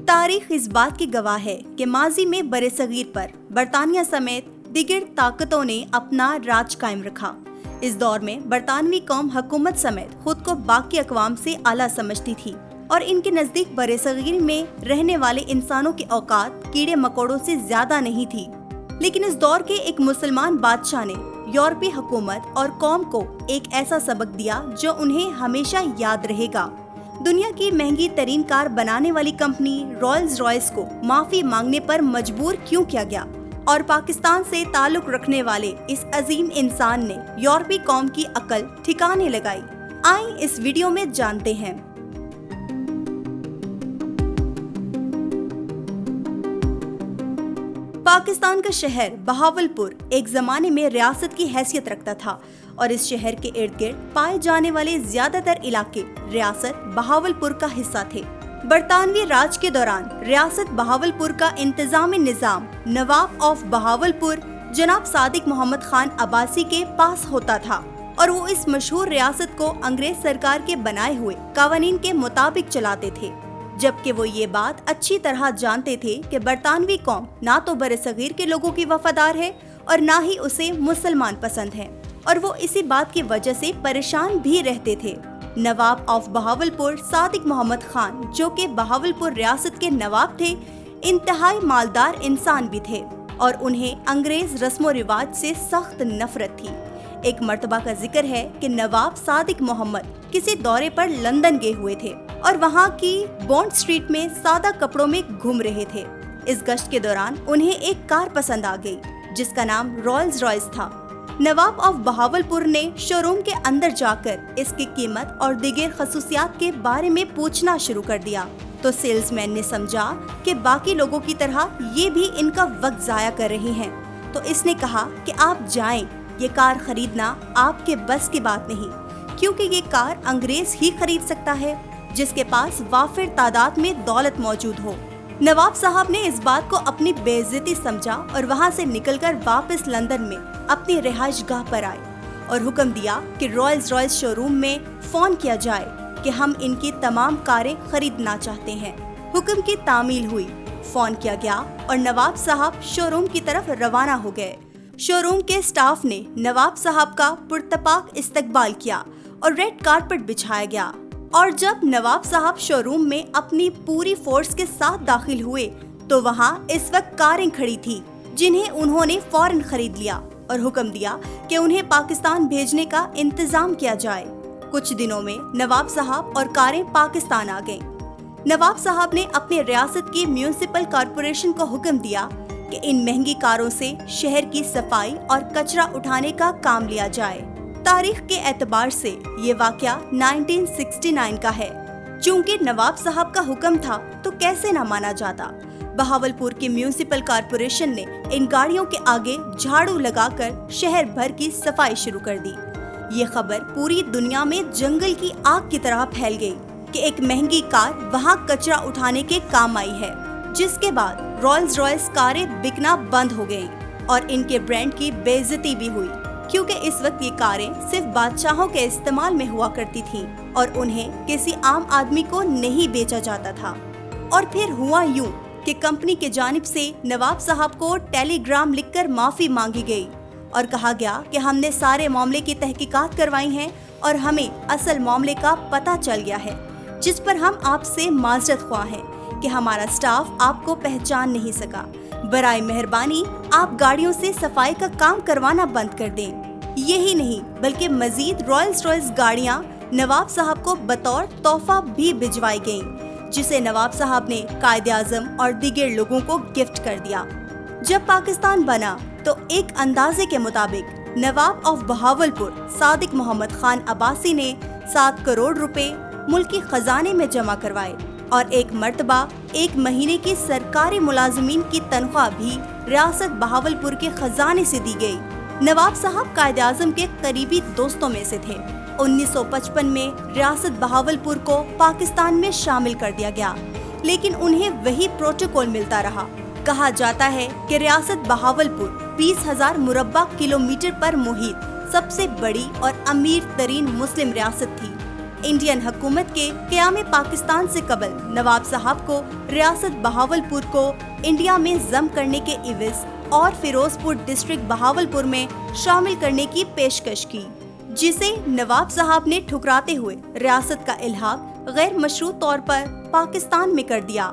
तारीख इस बात की गवाह है कि माजी में बरे-सगीर पर बरतानिया समेत दिगर ताकतों ने अपना राज कायम रखा। इस दौर में बरतानवी कौम हुकूमत समेत खुद को बाकी अक़वाम से आला समझती थी और इनके नजदीक बरे-सगीर में रहने वाले इंसानों की औकात कीड़े मकोड़ों से ज्यादा नहीं थी। लेकिन इस दौर के एक मुसलमान बादशाह ने यूरोपीय हुकूमत और कौम को एक ऐसा सबक दिया जो उन्हें हमेशा याद रहेगा। दुनिया की महंगी तरीन कार बनाने वाली कंपनी रॉल्स रॉयस को माफी मांगने पर मजबूर क्यों किया गया और पाकिस्तान से ताल्लुक रखने वाले इस अजीम इंसान ने यूरोपीय कौम की अकल ठिकाने लगाई। आइए इस वीडियो में जानते हैं। पाकिस्तान का शहर बहावलपुर एक जमाने में रियासत की हैसियत रखता था और इस शहर के इर्द गिर्द पाए जाने वाले ज्यादातर इलाके रियासत बहावलपुर का हिस्सा थे। बरतानवी राज के दौरान रियासत बहावलपुर का इंतजामी निजाम नवाब ऑफ बहावलपुर जनाब सादिक मोहम्मद खान अब्बासी के पास होता था और वो इस मशहूर रियासत को अंग्रेज सरकार के बनाए हुए कावानीन के मुताबिक चलाते थे, जबकि वो ये बात अच्छी तरह जानते थे कि बरतानवी कौम ना तो बरे-सगीर के लोगों की वफादार है और ना ही उसे मुसलमान पसंद है और वो इसी बात की वजह से परेशान भी रहते थे। नवाब ऑफ बहावलपुर सादिक मोहम्मद खान, जो कि बहावलपुर रियासत के नवाब थे, इंतहाई मालदार इंसान भी थे और उन्हें अंग्रेज रस्मो रिवाज से सख्त नफरत थी। एक मर्तबा का जिक्र है कि नवाब सादिक मोहम्मद किसी दौरे पर लंदन गए हुए थे और वहाँ की बॉन्ड स्ट्रीट में सादा कपड़ों में घूम रहे थे। इस गश्त के दौरान उन्हें एक कार पसंद आ गई जिसका नाम रॉल्स रॉयस था। नवाब ऑफ बहावलपुर ने शोरूम के अंदर जाकर इसकी कीमत और दिगर खसूसियात के बारे में पूछना शुरू कर दिया तो सेल्समैन ने समझा कि बाकी लोगों की तरह ये भी इनका वक्त जाया कर रहे हैं, तो इसने कहा कि आप जाएं, ये कार खरीदना आपके बस की बात नहीं, क्योंकि ये कार अंग्रेज ही खरीद सकता है जिसके पास वाफिर तादाद में दौलत मौजूद हो। नवाब साहब ने इस बात को अपनी बेइज्जती समझा और वहाँ से निकलकर वापस लंदन में अपनी रिहाइश गाह पर आए और हुक्म दिया कि रॉल्स रॉयस शोरूम में फोन किया जाए कि हम इनकी तमाम कारें खरीदना चाहते हैं। हुक्म की तामील हुई, फोन किया गया और नवाब साहब शोरूम की तरफ रवाना हो गए। शोरूम के स्टाफ ने नवाब साहब का पुरतपाक इस्तकबाल किया और रेड कारपेट बिछाया गया और जब नवाब साहब शोरूम में अपनी पूरी फोर्स के साथ दाखिल हुए तो वहाँ इस वक्त कारें खड़ी थी जिन्हें उन्होंने फौरन खरीद लिया और हुक्म दिया कि उन्हें पाकिस्तान भेजने का इंतजाम किया जाए। कुछ दिनों में नवाब साहब और कारें पाकिस्तान आ गईं। नवाब साहब ने अपने रियासत की म्यूनिसिपल कॉरपोरेशन को हुक्म दिया कि इन महंगी कारों से शहर की सफाई और कचरा उठाने का काम लिया जाए। तारीख के एतबार से ये वाकया 1969 का है। चूंकि नवाब साहब का हुक्म था तो कैसे न माना जाता। बहावलपुर की म्यूनिसिपल कॉरपोरेशन ने इन गाड़ियों के आगे झाड़ू लगाकर शहर भर की सफाई शुरू कर दी। ये खबर पूरी दुनिया में जंगल की आग की तरह फैल गई कि एक महंगी कार वहाँ कचरा उठाने के काम आई है, जिसके बाद रॉल्स रॉयस कारें बिकना बंद हो गयी और इनके ब्रांड की बेइज्जती भी हुई, क्योंकि इस वक्त ये कारें सिर्फ बादशाहों के इस्तेमाल में हुआ करती थीं और उन्हें किसी आम आदमी को नहीं बेचा जाता था। और फिर हुआ यूं कि कंपनी के जानिब से नवाब साहब को टेलीग्राम लिखकर माफी मांगी गई और कहा गया कि हमने सारे मामले की तहकीकात करवाई हैं और हमें असल मामले का पता चल गया है, जिस पर हम आपसे माजरत ख्वाह हैं कि हमारा स्टाफ आपको पहचान नहीं सका। बराए मेहरबानी आप गाड़ियों से सफाई का काम करवाना बंद कर दें। यही नहीं बल्कि मजीद रॉल्स रॉयस गाड़ियां नवाब साहब को बतौर तोहफा भी भिजवाई गयीं, जिसे नवाब साहब ने कायदे आजम और दीगर लोगों को गिफ्ट कर दिया। जब पाकिस्तान बना तो एक अंदाजे के मुताबिक नवाब ऑफ बहावलपुर सादिक मोहम्मद खान अब्बासी ने 7 करोड़ रुपए मुल्की खजाने में जमा करवाए और एक मर्तबा 1 महीने की सरकारी मुलाजमीन की तनख्वाह भी रियासत बहावलपुर के खजाने से दी गई। नवाब साहब कायदे आजम के करीबी दोस्तों में से थे। 1955 में रियासत बहावलपुर को पाकिस्तान में शामिल कर दिया गया, लेकिन उन्हें वही प्रोटोकॉल मिलता रहा। कहा जाता है कि रियासत बहावलपुर 20,000 मुरब्बा किलोमीटर पर मुहित सबसे बड़ी और अमीर तरीन मुस्लिम रियासत थी। इंडियन हुकूमत के क़याम पाकिस्तान से कबल नवाब साहब को रियासत बहावलपुर को इंडिया में ज़म करने के इवज़ और फिरोजपुर डिस्ट्रिक्ट बहावलपुर में शामिल करने की पेशकश की, जिसे नवाब साहब ने ठुकराते हुए रियासत का इल्हाक गैर मशरूत तौर पर पाकिस्तान में कर दिया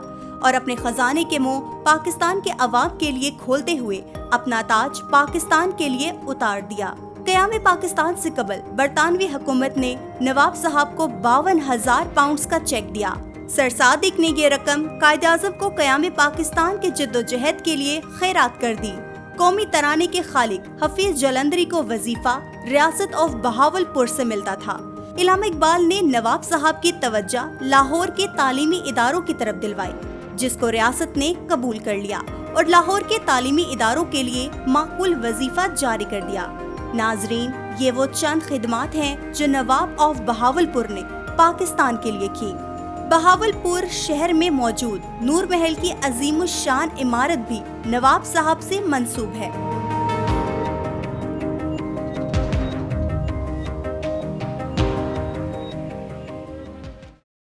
और अपने खजाने के मुंह पाकिस्तान के अवाम के लिए खोलते हुए अपना ताज पाकिस्तान के लिए उतार दिया। क़याम पाकिस्तान से कबल बरतानवी हुकूमत ने नवाब साहब को 52,000 पाउंड्स का चेक दिया। सर सादिक ने ये रकम कायद-ए-आज़म को क़याम पाकिस्तान के जद्दोजहद के लिए खैरात कर दी। कौमी तराने के खालिक हफीज जलंधरी को वजीफा रियासत ऑफ बहावलपुर से मिलता था। इल्हाम इकबाल ने नवाब साहब की तवज्जो लाहौर के तालीमी इदारों की तरफ दिलवाई, जिसको रियासत ने कबूल कर लिया और लाहौर के तालीमी इदारों के लिए माकूल वजीफा जारी कर दिया। नाजरीन, ये वो चंद खिदमात हैं जो नवाब ऑफ बहावलपुर ने पाकिस्तान के लिए की। बहावलपुर शहर में मौजूद नूर महल की अजीमुश शान इमारत भी नवाब साहब से मंसूब है।